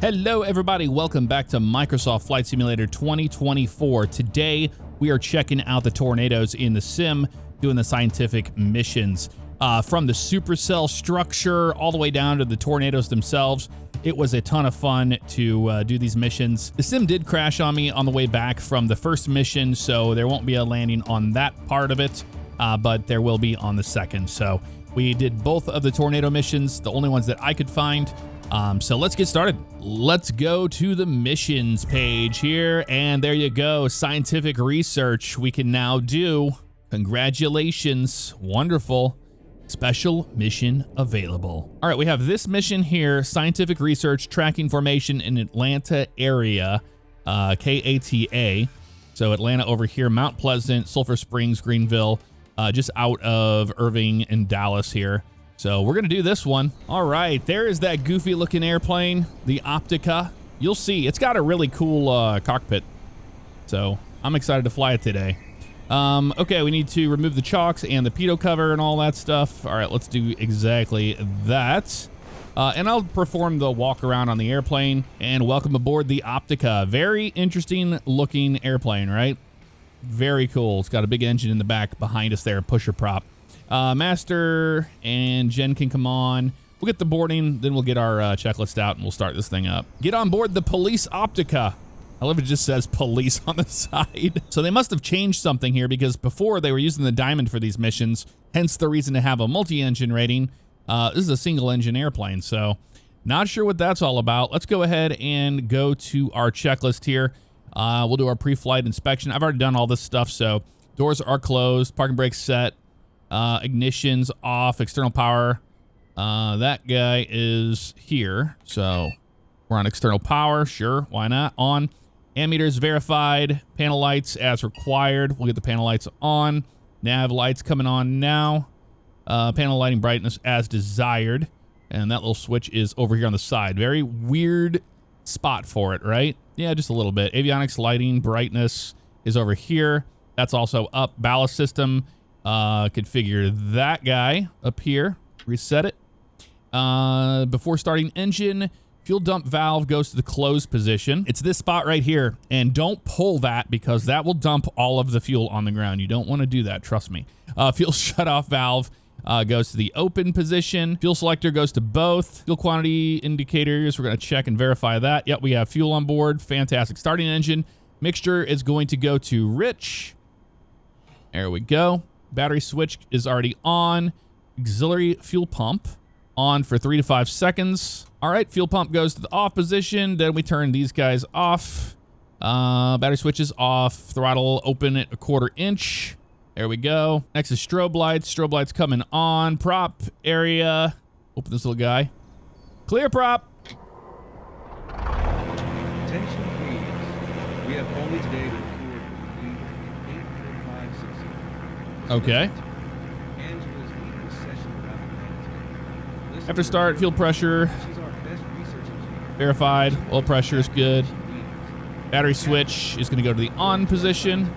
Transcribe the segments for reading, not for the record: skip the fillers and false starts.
Hello everybody, welcome back to Microsoft Flight Simulator 2024. Today we are checking out the tornadoes in the sim, doing the scientific missions. From the supercell structure all the way down to the tornadoes themselves. It was a ton of fun to do these missions. The sim did crash on me on the way back from the first mission, so there won't be a landing on that part of it, but there will be on the second. So we did both of the tornado missions, the only ones that I could find. So let's get started. Let's go to the missions page here, and there you go. Scientific research we can now do. Congratulations. Wonderful. Special mission available. All right, we have this mission here, scientific research tracking formation in Atlanta area, KATA. So Atlanta over here, Mount Pleasant, Sulphur Springs, Greenville, just out of Irving and Dallas here. So we're gonna do this one. All right, there is that goofy looking airplane, the Optica. You'll see, it's got a really cool cockpit. So I'm excited to fly it today. Okay, we need to remove the chocks and the pitot cover and all that stuff. All right, let's do exactly that. And I'll perform the walk around on the airplane and welcome aboard the Optica. Very interesting looking airplane, right? Very cool. It's got a big engine in the back behind us there, pusher prop. Master and Jen can come on. We'll get the boarding, then we'll get our checklist out and we'll start this thing up. Get on board the police Optica. I love it just says police on the side. So they must have changed something here because before they were using the Diamond for these missions, hence the reason to have a multi-engine rating. This is a single engine airplane, so not sure what that's all about. Let's go ahead and go to our checklist here. We'll do our pre-flight inspection. I've already done all this stuff, so doors are closed, parking brakes set. Ignition's off, external power. That guy is here. So we're on external power. Sure, why not? On. Ammeters verified. Panel lights as required. We'll get the panel lights on. Nav lights coming on now. Panel lighting brightness as desired. And that little switch is over here on the side. Very weird spot for it, right? Yeah, just a little bit. Avionics lighting brightness is over here. That's also up. Ballast system. Configure that guy up here, reset it. Before starting engine, fuel dump valve goes to the closed position. It's this spot right here, and don't pull that because that will dump all of the fuel on the ground. You don't want to do that, trust me. Fuel shutoff valve goes to the open position. Fuel selector goes to both. Fuel quantity indicators, we're going to check and verify that. Yep, we have fuel on board. Fantastic. Starting engine, mixture is going to go to rich. There we go. Battery switch is already on. Auxiliary fuel pump on for 3 to 5 seconds. All right, fuel pump goes to the off position. Then we turn these guys off. Battery switch is off. Throttle open at 1/4 inch. There we go. Next is strobe lights. Strobe lights coming on. Prop area. Open this little guy. Clear prop. Attention please. We have only today to record complete 84560. Okay. After start, fuel pressure verified. Oil pressure is good. Battery switch is going to go to the on position.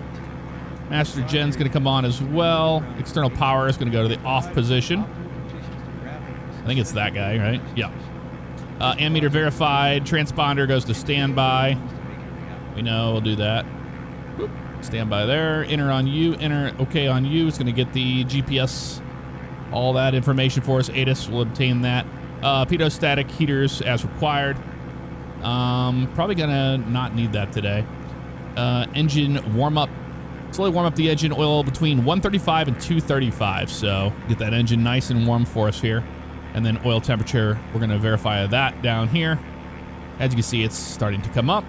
Master Gen's going to come on as well. External power is going to go to the off position. I think it's that guy, right? Yeah. Ammeter verified. Transponder goes to standby. We know we'll do that. Whoop. Standby there. Enter on you. Enter OK on you. It's going to get the GPS. All that information for us. ATIS will obtain that. Pitot static heaters as required. Probably gonna not need that today. Engine warm up. Slowly warm up the engine oil between 135 and 235. So get that engine nice and warm for us here. And then oil temperature, we're gonna verify that down here. As you can see, it's starting to come up.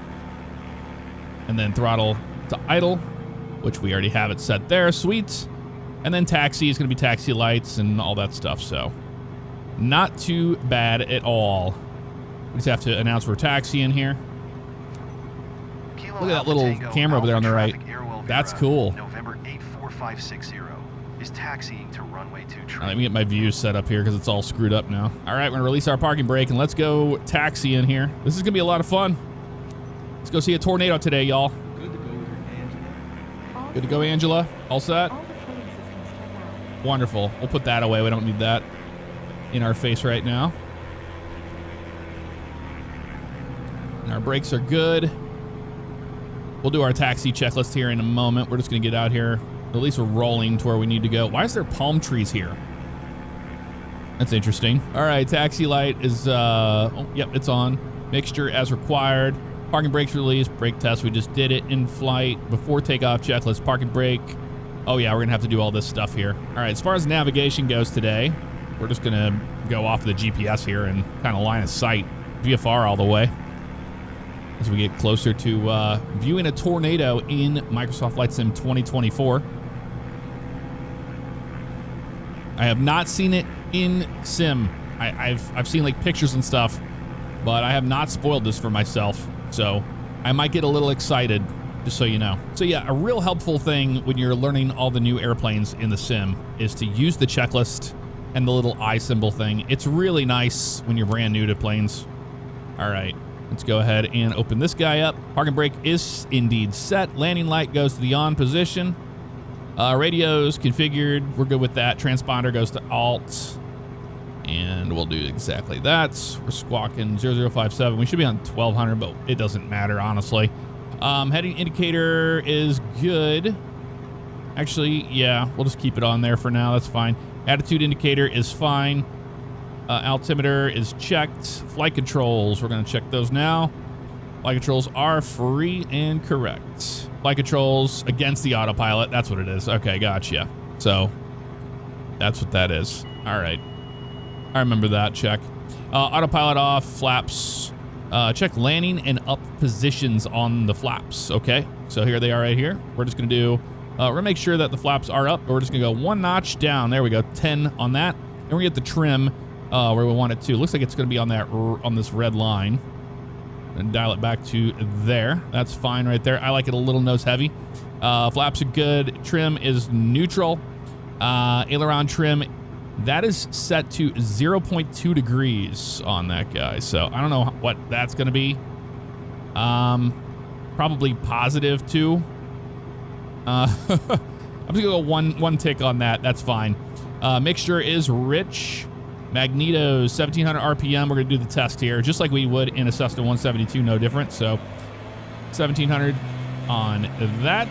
And then throttle to idle, which we already have it set there. Sweet. And then taxi is going to be taxi lights and all that stuff, so not too bad at all. We just have to announce we're taxiing here. Look at that little camera over there on the right. That's cool. November 84560 is taxiing to runway 2. Let me get my views set up here because it's all screwed up now. All right, we're going to release our parking brake and let's go taxi in here. This is going to be a lot of fun. Let's go see a tornado today, y'all. Good to go, Angela. All set? Wonderful. We'll put that away. We don't need that in our face right now. And our brakes are good. We'll do our taxi checklist here in a moment. We're just going to get out here. At least we're rolling to where we need to go. Why is there palm trees here? That's interesting. All right, taxi light is, oh, yep, it's on. Mixture as required. Parking brakes released. Brake test, we just did it in flight. Before takeoff checklist, parking brake. Oh yeah, we're gonna have to do all this stuff here. All right, as far as navigation goes today, we're just gonna go off the GPS here and kind of line of sight. VFR all the way. As we get closer to viewing a tornado in Microsoft Flight Sim 2024. I have not seen it in Sim. I've seen like pictures and stuff, but I have not spoiled this for myself. So I might get a little excited, just so you know. So yeah, a real helpful thing when you're learning all the new airplanes in the Sim is to use the checklist and the little eye symbol thing. It's really nice when you're brand new to planes. All right, let's go ahead and open this guy up. Parking brake is indeed set. Landing light goes to the on position. Radio's configured. We're good with that. Transponder goes to alt. And we'll do exactly that. We're squawking 0057. We should be on 1200, but it doesn't matter, honestly. Heading indicator is good. Actually, yeah, we'll just keep it on there for now. That's fine. Attitude indicator is fine. Altimeter is checked. Flight controls, we're going to check those now. Flight controls are free and correct. Flight controls against the autopilot. That's what it is. Okay, gotcha. So that's what that is. All right. I remember that. Check. Autopilot off. Flaps. Check landing and up positions on the flaps. Okay. So here they are right here. We're just going to do, we're going to make sure that the flaps are up. We're just going to go one notch down. There we go. 10 on that. And we're going to get the trim where we want it to. Looks like it's going to be on that, on this red line. And dial it back to there. That's fine right there. I like it a little nose heavy. Flaps are good. Trim is neutral. Aileron trim, that is set to 0.2 degrees on that guy. So I don't know what that's going to be. Probably positive 2. I'm just going to go one tick on that. That's fine. Mixture is rich. Magnetos, 1700 RPM. We're going to do the test here, just like we would in a Cessna 172, no different. So 1700 on that.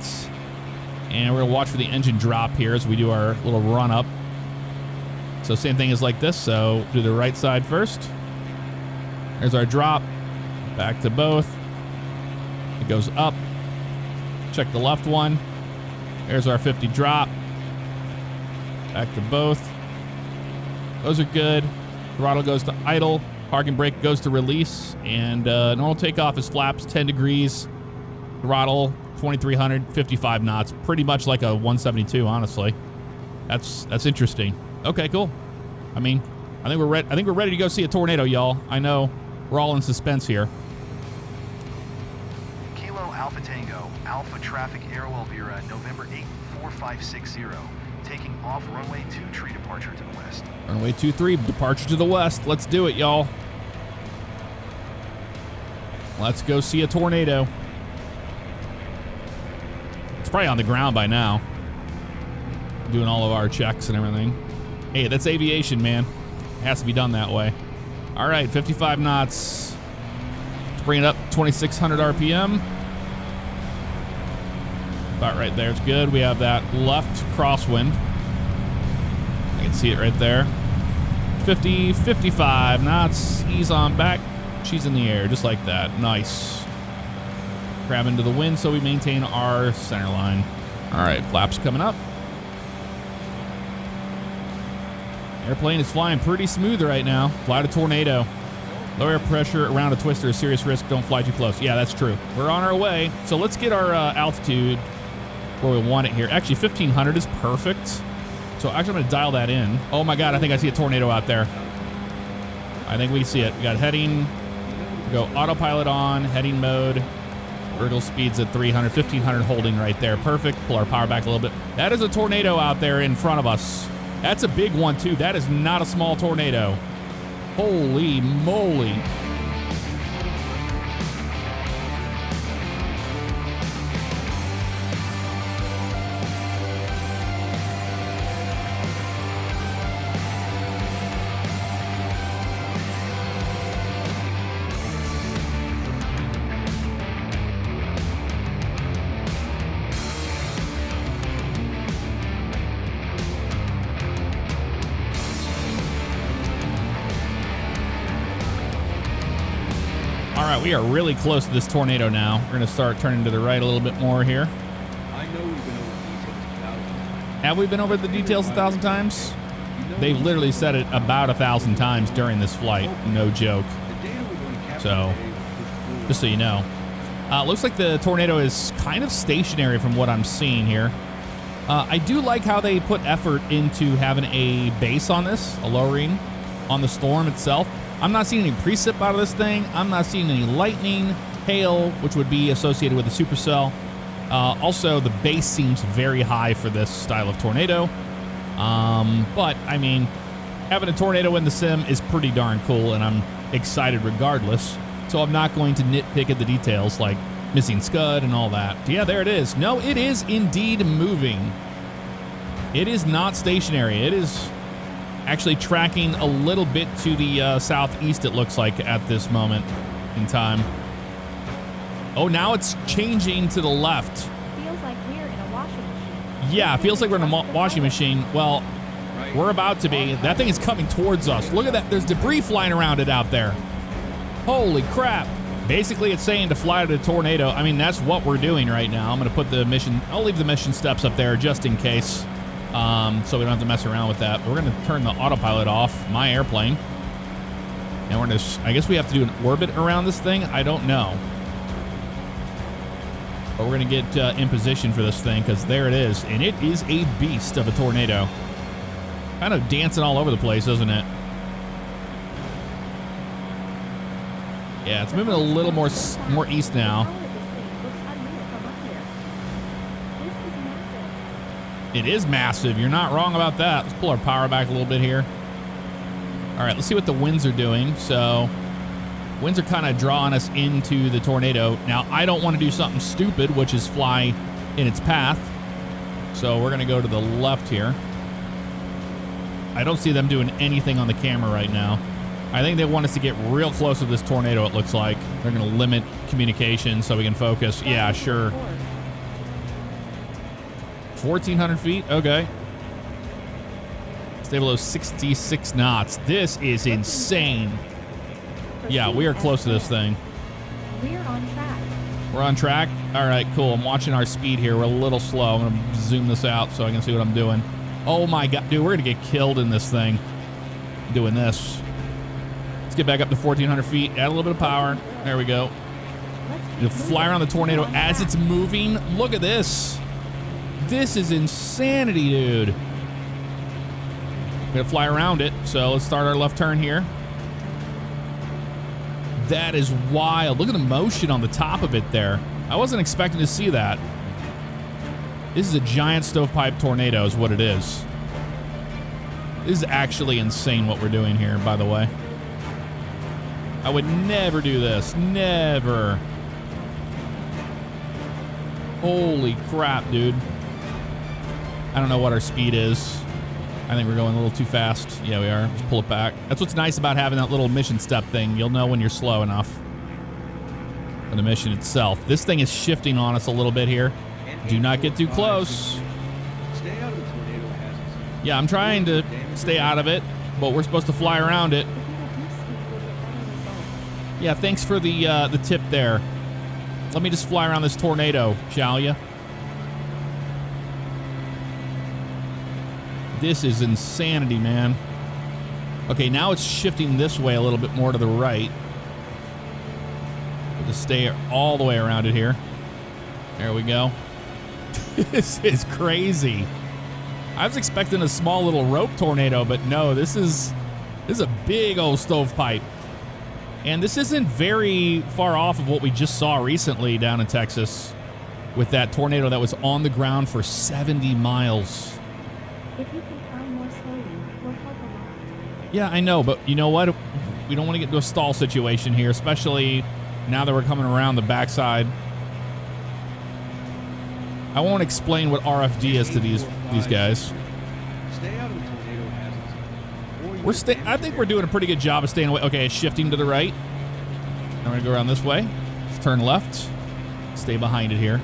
And we're going to watch for the engine drop here as we do our little run up. So same thing as like this. So do the right side first. There's our drop. Back to both. It goes up. Check the left one. There's our 50 drop. Back to both. Those are good. Throttle goes to idle. Parking brake goes to release. And normal takeoff is flaps 10 degrees. Throttle 2300, 55 knots. Pretty much like a 172, honestly. That's interesting. Okay, cool. I mean, I think we're ready to go see a tornado, y'all. I know we're all in suspense here. Kilo Alpha Tango, Alpha Traffic Aero Elvira, November 8, 4560. Taking off runway 23, departure to the west. Runway 23, departure to the west. Let's do it, y'all. Let's go see a tornado. It's probably on the ground by now. Doing all of our checks and everything. Hey, that's aviation, man. It has to be done that way. All right, 55 knots. Let's bring it up 2600 RPM. About right there. It's good. We have that left crosswind. I can see it right there. 50, 55 knots. Ease on back. She's in the air, just like that. Nice. Grab into the wind so we maintain our center line. All right, flaps coming up. Airplane is flying pretty smooth right now. Fly to tornado. Low air pressure around a twister is serious risk. Don't fly too close. Yeah, that's true. We're on our way. So let's get our altitude where we want it here. Actually, 1500 is perfect. So actually, I'm going to dial that in. Oh my God, I think I see a tornado out there. I think we see it. We got heading. We go autopilot on, heading mode. Vertical speeds at 300, 1500 holding right there. Perfect. Pull our power back a little bit. That is a tornado out there in front of us. That's a big one too. That is not a small tornado. Holy moly. All right, we are really close to this tornado now. We're going to start turning to the right a little bit more here. I know we've been over the details 1,000 times. Have we been over the details 1,000 times? They've literally said it about 1,000 times during this flight. No joke. The data we're going to capture So, today was full. just so you know. Looks like the tornado is kind of stationary from what I'm seeing here. I do like how they put effort into having a base on this, a lowering on the storm itself. I'm not seeing any precip out of this thing. I'm not seeing any lightning, hail, which would be associated with the supercell. Also, the base seems very high for this style of tornado. But, I mean, having a tornado in the sim is pretty darn cool, and I'm excited regardless. So I'm not going to nitpick at the details like missing scud and all that. Yeah, there it is. No, it is indeed moving. It is not stationary. It is actually tracking a little bit to the southeast, it looks like, at this moment in time. Oh, now it's changing to the left. Feels like we're in a washing machine. Yeah, it feels like we're in a washing machine. Well, we're about to be. That thing is coming towards us. Look at that. There's debris flying around it out there. Holy crap. Basically, it's saying to fly to the tornado. I mean, that's what we're doing right now. I'm going to put the mission. I'll leave the mission steps up there just in case. So we don't have to mess around with that. But we're going to turn the autopilot off, my airplane. And we're going to, I guess we have to do an orbit around this thing. I don't know. But we're going to get in position for this thing because there it is. And it is a beast of a tornado. Kind of dancing all over the place, isn't it? Yeah, it's moving a little more east now. It is massive. You're not wrong about that. Let's pull our power back a little bit here. All right, let's see what the winds are doing. So, winds are kind of drawing us into the tornado. Now, I don't want to do something stupid, which is fly in its path. So, we're going to go to the left here. I don't see them doing anything on the camera right now. I think they want us to get real close to this tornado, it looks like. They're going to limit communication so we can focus. Yeah, sure. 1,400 feet? Okay. Stay below 66 knots. This is insane. Yeah, we are close to this thing. We're on track. We're on track? All right, cool. I'm watching our speed here. We're a little slow. I'm going to zoom this out so I can see what I'm doing. Oh my God, dude, we're going to get killed in this thing doing this. Let's get back up to 1,400 feet. Add a little bit of power. There we go. You'll fly around the tornado as it's moving. Look at this. This is insanity, dude. We're going to fly around it. So let's start our left turn here. That is wild. Look at the motion on the top of it there. I wasn't expecting to see that. This is a giant stovepipe tornado is what it is. This is actually insane what we're doing here, by the way. I would never do this. Never. Holy crap, dude. I don't know what our speed is. I think we're going a little too fast. Yeah, we are. Let's pull it back. That's what's nice about having that little mission step thing. You'll know when you're slow enough for the mission itself. This thing is shifting on us a little bit here. Do not get too close. Stay out of the tornado hazards. Yeah, I'm trying to stay out of it, but we're supposed to fly around it. Yeah, thanks for the tip there. Let me just fly around this tornado, shall ya? This is insanity, man. Okay, now it's shifting this way a little bit more to the right. We'll just stay all the way around it here. There we go. This is crazy. I was expecting a small little rope tornado, but no, this is a big old stovepipe. And this isn't very far off of what we just saw recently down in Texas with that tornado that was on the ground for 70 miles. If you can fly more slowly, we'll help a lot. Yeah, I know, but you know what? We don't want to get into a stall situation here, especially now that we're coming around the backside. I won't explain what RFD is to these guys. Stay out of the tornado hazards. I think we're doing a pretty good job of staying away. Okay, it's shifting to the right. Now we're gonna go around this way. Let's turn left. Stay behind it here.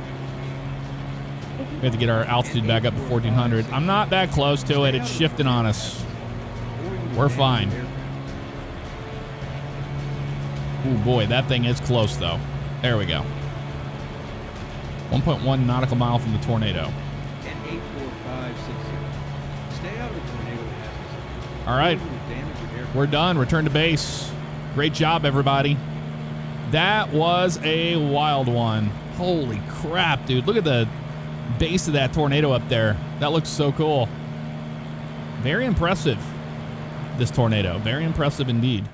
We have to get our altitude back up to 1,400. I'm not that close to it. It's shifting on us. We're fine. Oh boy, that thing is close though. There we go. 1.1 nautical mile from the tornado. And 84560. Stay out of the tornado hazards. All right, we're done. Return to base. Great job, everybody. That was a wild one. Holy crap, dude. Look at the base of that tornado up there. That looks so cool. Very impressive, this tornado. Very impressive indeed.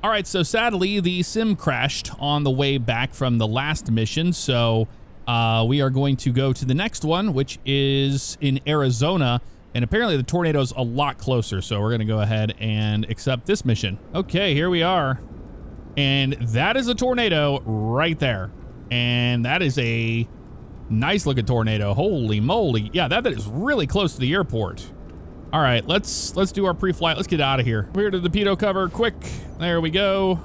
All right, so sadly, the sim crashed on the way back from the last mission, so we are going to go to the next one, which is in Arizona, and apparently the tornado's a lot closer, so we're going to go ahead and accept this mission. Okay, here we are, and that is a tornado right there, and that is a nice-looking tornado. Holy moly. Yeah, that is really close to the airport. All right, let's do our pre-flight. Let's get out of here. We're to the pitot cover, quick. There we go.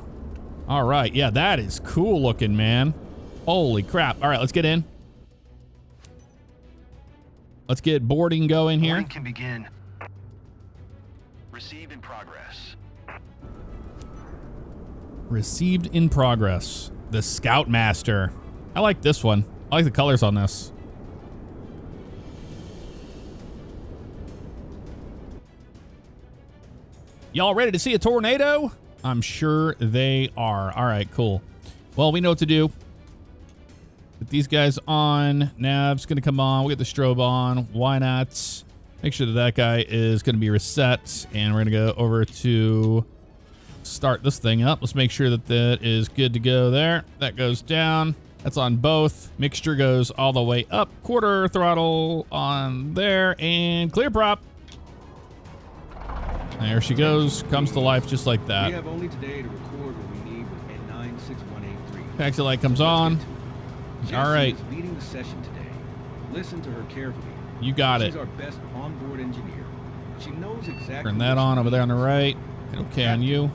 All right, yeah, that is cool looking, man. Holy crap. All right, let's get in. Let's get boarding going here. Boarding can begin. Receive in progress. Received in progress. The Scoutmaster. I like this one. I like the colors on this. Y'all ready to see a tornado? I'm sure they are. All right, cool. Well, we know what to do. Put these guys on. Nav's gonna come on. We get the strobe on. Why not? Make sure that that guy is gonna be reset. And we're gonna go over to start this thing up. Let's make sure that that is good to go there. That goes down. That's on both. Mixture goes all the way up. Quarter throttle on there. And clear prop. There she goes. Comes to life just like that. We have only today to record what we need with N96183. Taxi light comes on. All right. Is leading the session today. Listen to her carefully. You got it. She's our best onboard engineer. She knows exactly. Turn that on over there on the right. Okay on you.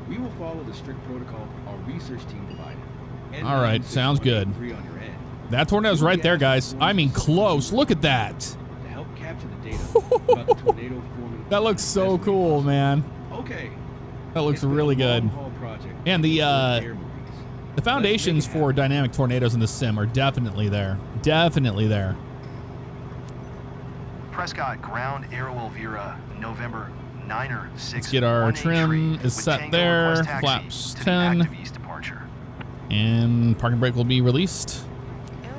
We will follow the strict protocol our research team provided. All right, sounds good. On your end. That tornado's right there, guys. I mean, close. Look at that. To help capture the data about the tornado forming. That looks so cool, man. Okay. That looks really good. And the foundations for dynamic tornadoes in the sim are definitely there. Definitely there. Prescott, ground Aero Elvira, November 9er 6. Let's get our trim is set there. Flaps 10. And parking brake will be released.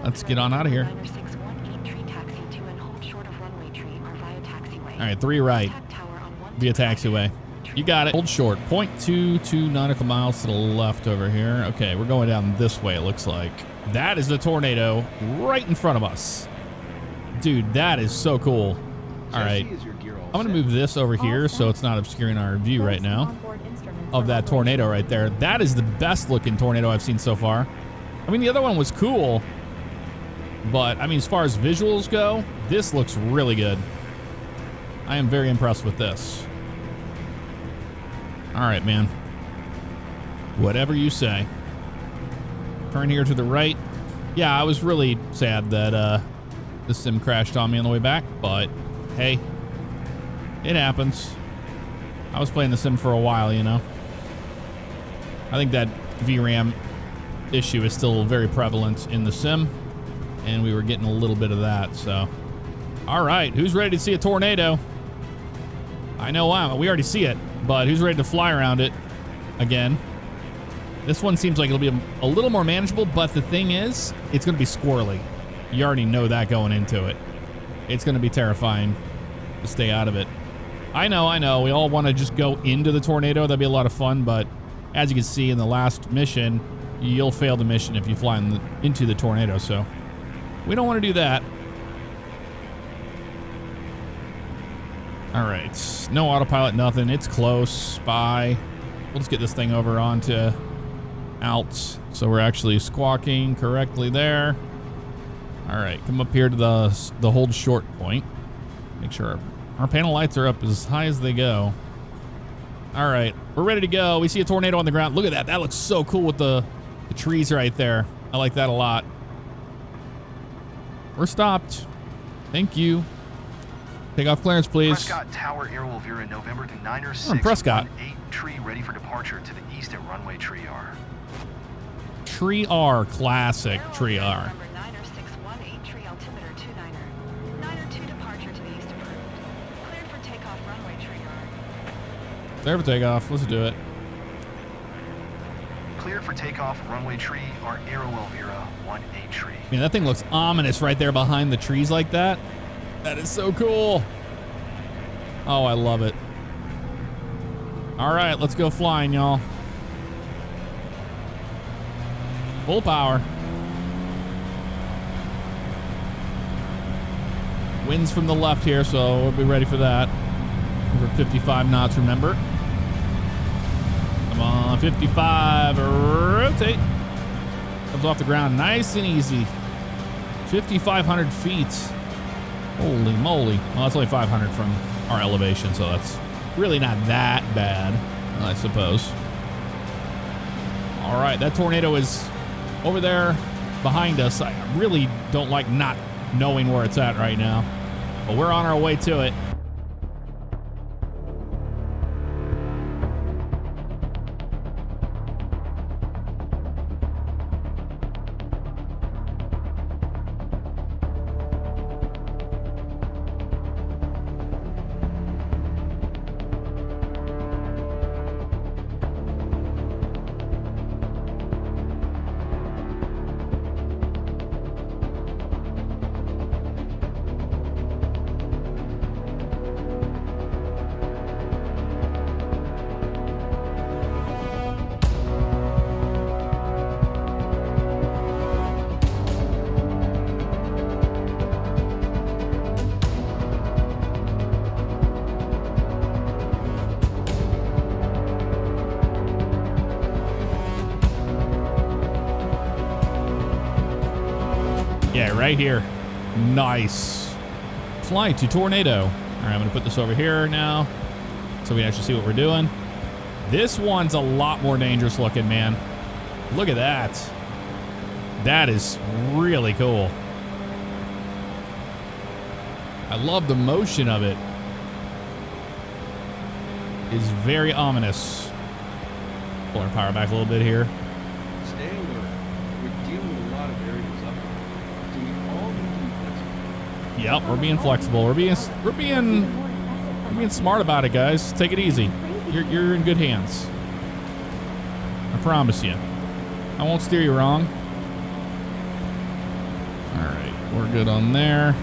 Let's get on out of here. All right, 3 right via taxiway. You got it. Hold short. 0.22 nautical miles to the left over here. Okay, we're going down this way, it looks like. That is the tornado right in front of us. Dude, that is so cool. All right. I'm going to move this over here so it's not obscuring our view right now of that tornado right there. That is the best looking tornado I've seen so far. I mean, the other one was cool, but I mean, as far as visuals go, this looks really good. I am very impressed with this. All right, man. Whatever you say. Turn here to the right. Yeah, I was really sad that the sim crashed on me on the way back, but hey, it happens. I was playing the sim for a while, you know. I think that VRAM issue is still very prevalent in the sim, and we were getting a little bit of that, so. All right, who's ready to see a tornado? I know we already see it, but who's ready to fly around it again? This one seems like it'll be a little more manageable, but the thing is, it's going to be squirrely. You already know that going into it. It's going to be terrifying to stay out of it. I know. We all want to just go into the tornado. That'd be a lot of fun, but as you can see in the last mission, you'll fail the mission if you fly into the tornado, so we don't want to do that. All right, no autopilot, nothing. It's close. Spy. We'll just get this thing over onto out, so we're actually squawking correctly there. All right, come up here to the hold short point. Make sure our panel lights are up as high as they go. All right, we're ready to go. We see a tornado on the ground. Look at that. That looks so cool with the trees right there. I like that a lot. We're stopped. Thank you. Take off clearance, please. Prescott Tower Air will veer in November to 9 Prescott. 8 tree ready for departure to the east at runway Tree R. Tree R, classic Tree R. Number 90618, tree altimeter 29er. 902 departure to the east approved. Cleared for takeoff runway Tree R. There for takeoff. Let's do it. Cleared for takeoff runway Tree R, Aero Elvira 18 tree. Man, that thing looks ominous right there behind the trees like that. That is so cool. Oh, I love it. All right, let's go flying, y'all. Full power. Winds from the left here, so we'll be ready for that. Over 55 knots, remember. Come on, 55, rotate. Comes off the ground nice and easy. 5,500 feet. Holy moly. Well, that's only 500 from our elevation, so that's really not that bad, I suppose. All right, that tornado is over there behind us. I really don't like not knowing where it's at right now, but we're on our way to it. Yeah, right here. Nice. Fly to tornado. All right, I'm gonna put this over here now so we can actually see what we're doing. This one's a lot more dangerous looking, man. Look at that. That is really cool. I love the motion of it. It's very ominous. Pull our power back a little bit here. Stay alert. We're dealing with a lot of variables up here. So we all need to be flexible. Yep, we're being flexible. We're being smart about it, guys. Take it easy. You're in good hands. I promise you. I won't steer you wrong. All right, we're good on there.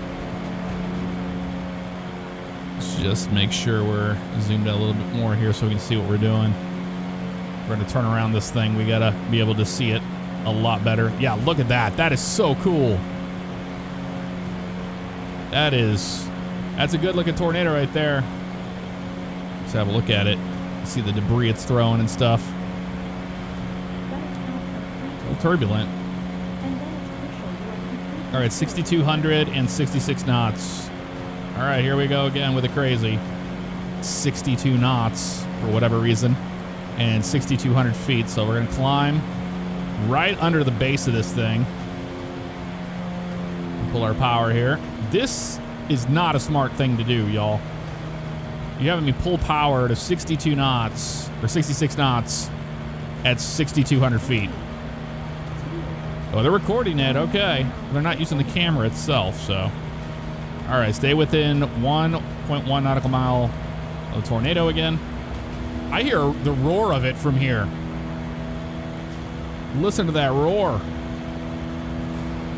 Let's just make sure we're zoomed out a little bit more here so we can see what we're doing. If we're gonna turn around this thing, we gotta be able to see it a lot better. Yeah, look at that. That is so cool. That's a good looking tornado right there. Let's have a look at it. See the debris it's throwing and stuff. A little turbulent. All right, 6,200 and 66 knots. All right, here we go again with a crazy 62 knots for whatever reason and 6,200 feet. So we're gonna climb right under the base of this thing. Pull our power here. This is not a smart thing to do, y'all. You're having me pull power to 62 knots or 66 knots at 6,200 feet. Oh, they're recording it. Okay. They're not using the camera itself, so. All right, stay within 1.1 nautical mile of the tornado again. I hear the roar of it from here. Listen to that roar. All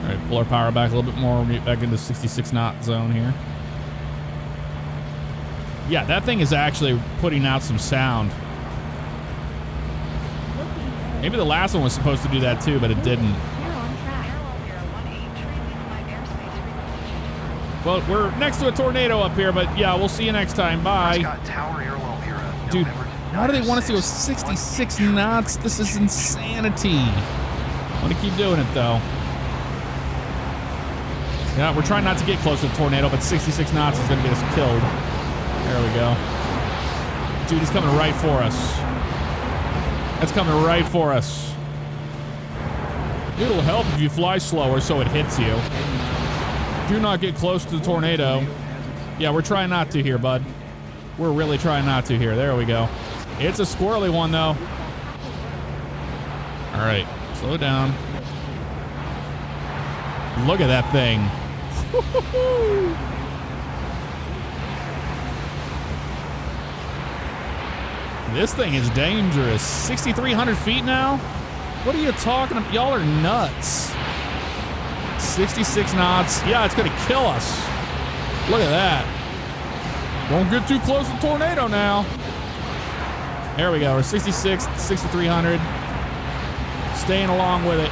right, pull our power back a little bit more. We'll get back into 66 knot zone here. Yeah, that thing is actually putting out some sound. Maybe the last one was supposed to do that too, but it didn't. You're on track. Well, we're next to a tornado up here, but yeah, we'll see you next time. Bye. Prescott Tower Airwell Bureau, Dude, November why do they want us to go 96, 66 knots? This is insanity. I'm gonna keep doing it though. Yeah, we're trying not to get close to the tornado, but 66 knots is gonna get us killed. There we go. Dude, he's coming right for us. That's coming right for us. It'll help if you fly slower so it hits you. Do not get close to the tornado. Yeah, we're trying not to here, bud. We're really trying not to here. There we go. It's a squirrely one, though. All right, slow down. Look at that thing. This thing is dangerous. 6,300 feet now? What are you talking about? Y'all are nuts. 66 knots. Yeah, it's going to kill us. Look at that. Won't get too close to the tornado now. There we go. We're 66, 6,300. Staying along with it.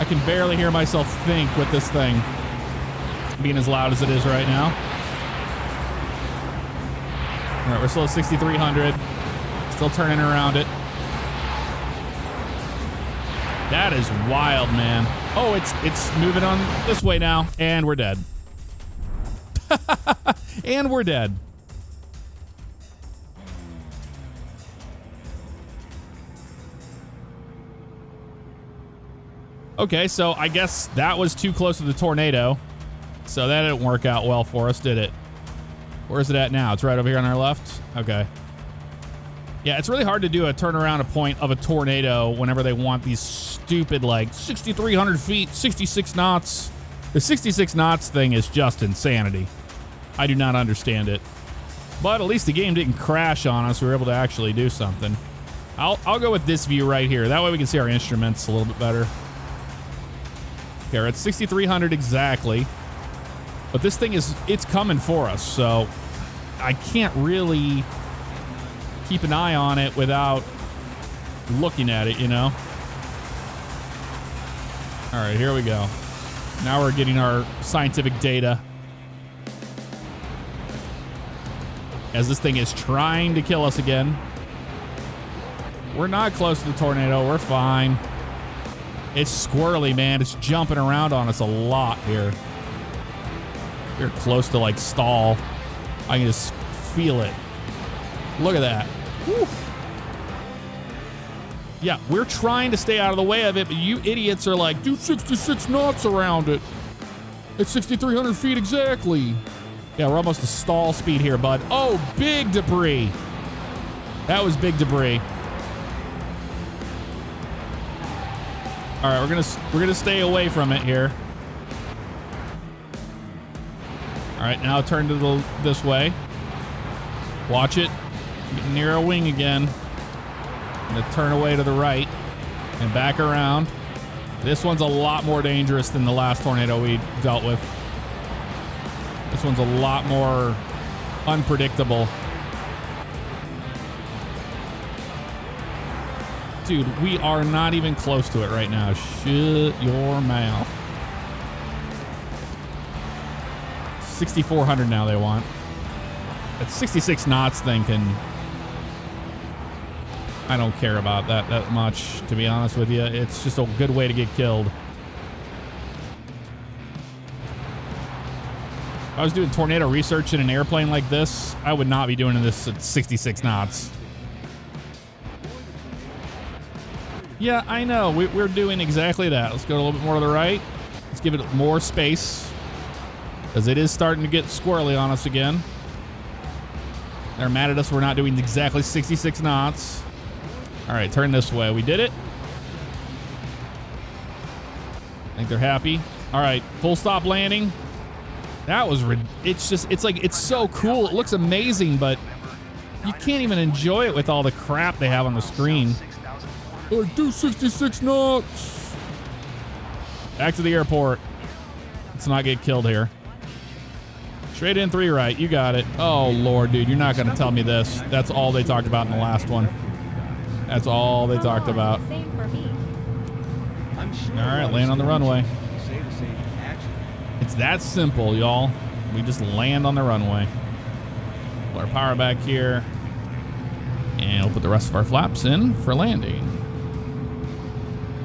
I can barely hear myself think with this thing being as loud as it is right now. All right, we're still at 6,300. Still turning around it. That is wild, man. Oh, it's moving on this way now, and we're dead. And we're dead. Okay, so I guess that was too close to the tornado. So that didn't work out well for us, did it? Where's it at now? It's right over here on our left? Okay. Yeah, it's really hard to do a turnaround a point of a tornado whenever they want these stupid, like, 6,300 feet, 66 knots. The 66 knots thing is just insanity. I do not understand it. But at least the game didn't crash on us. We were able to actually do something. I'll go with this view right here. That way we can see our instruments a little bit better. Okay, we're at 6,300 exactly. But this thing it's coming for us, so I can't really keep an eye on it without looking at it, you know? All right, here we go. Now we're getting our scientific data. As this thing is trying to kill us again. We're not close to the tornado. We're fine. It's squirrely, man. It's jumping around on us a lot here. We're close to, like, stall. I can just feel it. Look at that. Whew. Yeah, we're trying to stay out of the way of it, but you idiots are like, do 66 knots around it. It's 6,300 feet exactly. Yeah, we're almost to stall speed here, bud. Oh, big debris. That was big debris. All right, we're gonna stay away from it here. All right, now turn to this way. Watch it. Getting near a wing again. I'm gonna turn away to the right and back around. This one's a lot more dangerous than the last tornado we dealt with. This one's a lot more unpredictable. Dude, we are not even close to it right now. Shut your mouth. 6,400 now they want. That 66 knots thing can... I don't care about that much, to be honest with you. It's just a good way to get killed. If I was doing tornado research in an airplane like this, I would not be doing this at 66 knots. Yeah, I know. We're doing exactly that. Let's go a little bit more to the right. Let's give it more space, because it is starting to get squirrely on us again. They're mad at us. We're not doing exactly 66 knots. All right, turn this way. We did it. I think they're happy. All right, full stop landing. That was, it's so cool. It looks amazing, but you can't even enjoy it with all the crap they have on the screen. Do 66 knots. Back to the airport. Let's not get killed here. Straight in 3 right. You got it. Oh, Lord, dude. You're not going to tell me this. That's all they talked about in the last one. That's all they talked about. Same for me. I'm sure All right, land on the runway. Say the same action. It's that simple, y'all. We just land on the runway. Pull our power back here. And we'll put the rest of our flaps in for landing.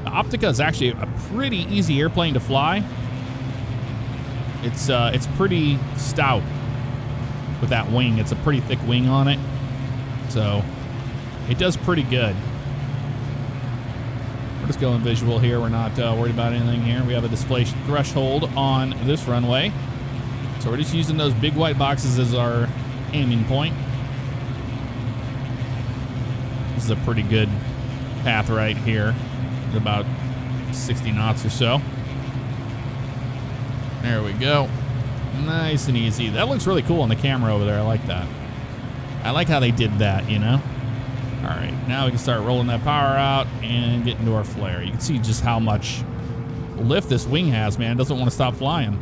The Optica is actually a pretty easy airplane to fly. It's pretty stout with that wing. It's a pretty thick wing on it. So it does pretty good. We're just going visual here. We're not worried about anything here. We have a display threshold on this runway. So we're just using those big white boxes as our aiming point. This is a pretty good path right here. At about 60 knots or so. There we go. Nice and easy. That looks really cool on the camera over there. I like that. I like how they did that, you know? All right, now we can start rolling that power out and get into our flare. You can see just how much lift this wing has, man. It doesn't want to stop flying.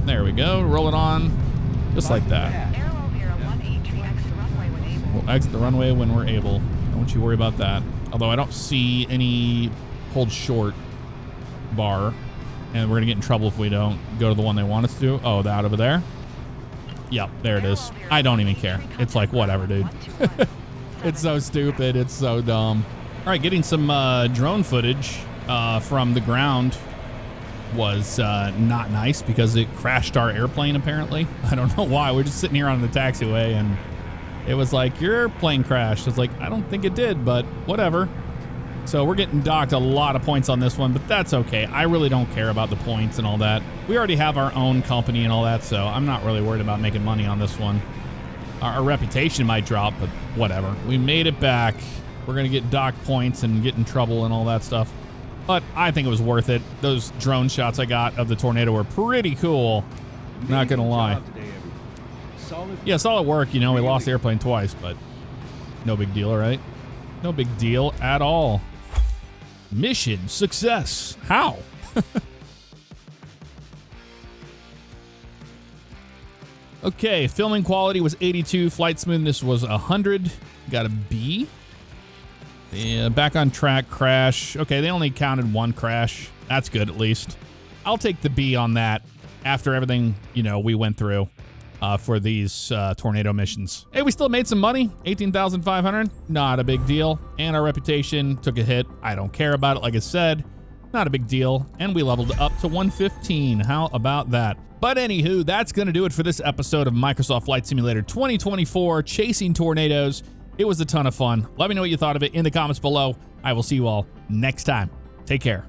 There we go. Roll it on just like that. We'll exit the runway when we're able. Don't you worry about that. Although I don't see any hold short bar. And we're going to get in trouble if we don't go to the one they want us to. Oh, that over there? Yep, there it is. I don't even care. It's like, whatever, dude. It's so stupid. It's so dumb. All right, getting some drone footage from the ground was not nice because it crashed our airplane, apparently. I don't know why. We're just sitting here on the taxiway, and it was like, your airplane crashed. It's like, I don't think it did, but whatever. So we're getting docked a lot of points on this one, but that's okay. I really don't care about the points and all that. We already have our own company and all that, so I'm not really worried about making money on this one. Our reputation might drop, but whatever. We made it back. We're going to get docked points and get in trouble and all that stuff. But I think it was worth it. Those drone shots I got of the tornado were pretty cool. Not going to lie. Yeah, solid work. You know, we lost the airplane twice, but no big deal, right? No big deal at all. Mission success. How? Okay, filming quality was 82. Flight smoothness was 100. Got a B. Yeah, back on track, crash. Okay, they only counted 1 crash. That's good, at least. I'll take the B on that after everything, you know, we went through for these tornado missions. Hey, we still made some money. 18,500. Not a big deal. And our reputation took a hit. I don't care about it, like I said. Not a big deal. And we leveled up to 115. How about that? But anywho, that's going to do it for this episode of Microsoft Flight Simulator 2024, Chasing Tornadoes. It was a ton of fun. Let me know what you thought of it in the comments below. I will see you all next time. Take care.